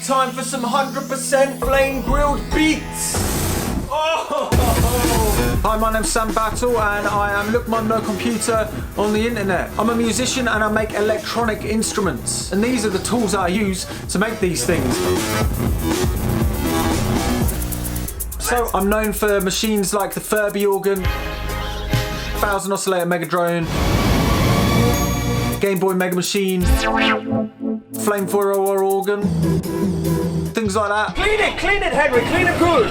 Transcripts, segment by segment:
Time for some 100% flame grilled beats. Oh! Hi, my name's Sam Battle and I am LookMumNoComputer on the internet. I'm a musician and I make electronic instruments. And these are the tools that I use to make these things. So I'm known for machines like the Furby organ, 1000 oscillator Megadrone, Gameboy Megamachine, flamethrower organ, things like that. Clean it, Henry, clean it good.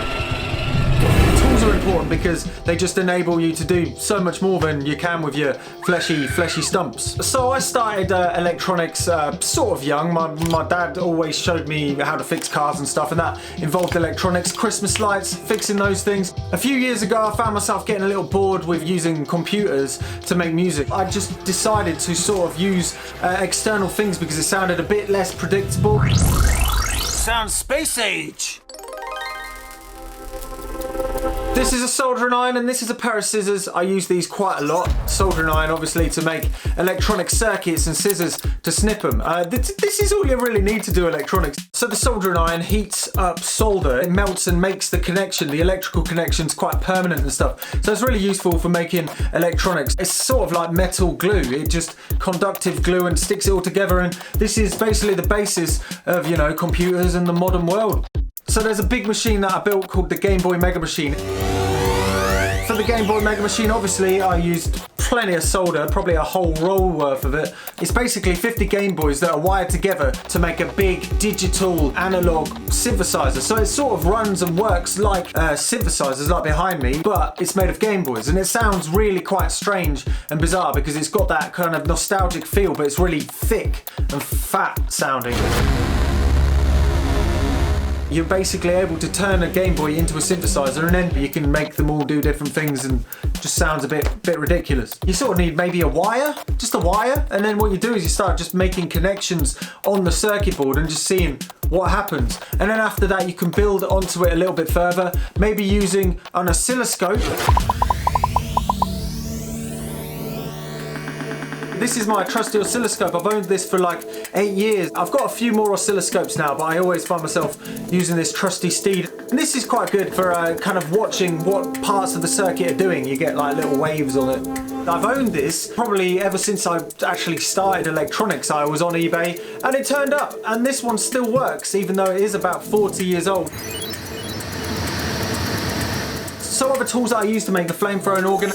Tools are important because they just enable you to do so much more than you can with your fleshy stumps. So I started electronics sort of young. My dad always showed me how to fix cars and stuff, and that involved electronics, Christmas lights, fixing those things. A few years ago I found myself getting a little bored with using computers to make music. I just decided to sort of use external things because it sounded a bit less predictable. Sounds space age. This is a soldering iron and this is a pair of scissors. I use these quite a lot. Soldering iron obviously to make electronic circuits and scissors to snip them. This is all you really need to do electronics. So the soldering iron heats up solder. It melts and makes the connection, the electrical connections, quite permanent and stuff. So it's really useful for making electronics. It's sort of like metal glue. It just conductive glue and sticks it all together, and this is basically the basis of, you know, computers and the modern world. So there's a big machine that I built called the Gameboy Megamachine. For the Gameboy Megamachine, obviously, I used plenty of solder, probably a whole roll worth of it. It's basically 50 Game Boys that are wired together to make a big digital analog synthesizer. So it sort of runs and works like synthesizers like behind me, but it's made of Game Boys. And it sounds really quite strange and bizarre because it's got that kind of nostalgic feel, but it's really thick and fat sounding. You're basically able to turn a Game Boy into a synthesizer, and then you can make them all do different things, and just sounds a bit ridiculous. You sort of need maybe a wire, just a wire, and then what you do is you start just making connections on the circuit board and just seeing what happens. And then after that you can build onto it a little bit further, maybe using an oscilloscope. This is my trusty oscilloscope. I've owned this for like 8 years. I've got a few more oscilloscopes now, but I always find myself using this trusty steed. And this is quite good for kind of watching what parts of the circuit are doing. You get like little waves on it. I've owned this probably ever since I actually started electronics. I was on eBay and it turned up, and this one still works even though it is about 40 years old. Some other tools that I use to make the flamethrowing organ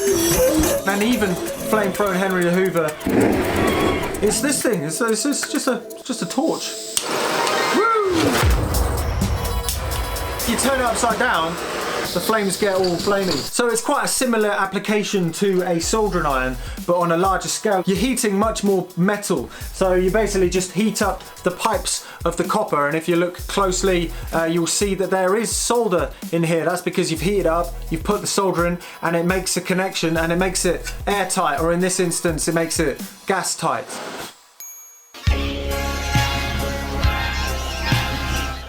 and even flamethrowing Henry the Hoover. It's this thing. It's just a torch. Woo! You turn it upside down, the flames get all flamey. So it's quite a similar application to a soldering iron, but on a larger scale. You're heating much more metal. So you basically just heat up the pipes of the copper, and if you look closely, you'll see that there is solder in here. That's because you've heated up, you've put the solder in, and it makes a connection, and it makes it airtight, or in this instance, it makes it gas tight.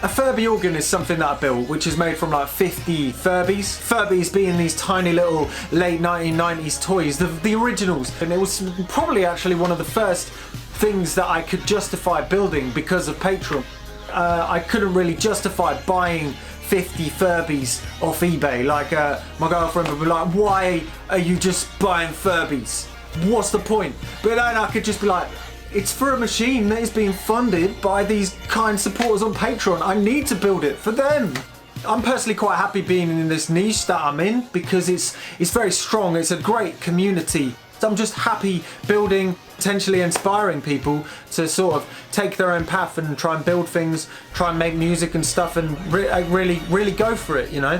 A Furby organ is something that I built, which is made from like 50 Furbies. Furbies being these tiny little late 1990s toys, the originals. And it was probably actually one of the first things that I could justify building because of Patreon. I couldn't really justify buying 50 Furbies off eBay. Like my girlfriend would be like, why are you just buying Furbies? What's the point? But then I could just be like, it's for a machine that is being funded by these kind supporters on Patreon. I need to build it for them. I'm personally quite happy being in this niche that I'm in because it's very strong. It's a great community. I'm just happy building, potentially inspiring people to sort of take their own path and try and build things, try and make music and stuff, and really go for it, you know?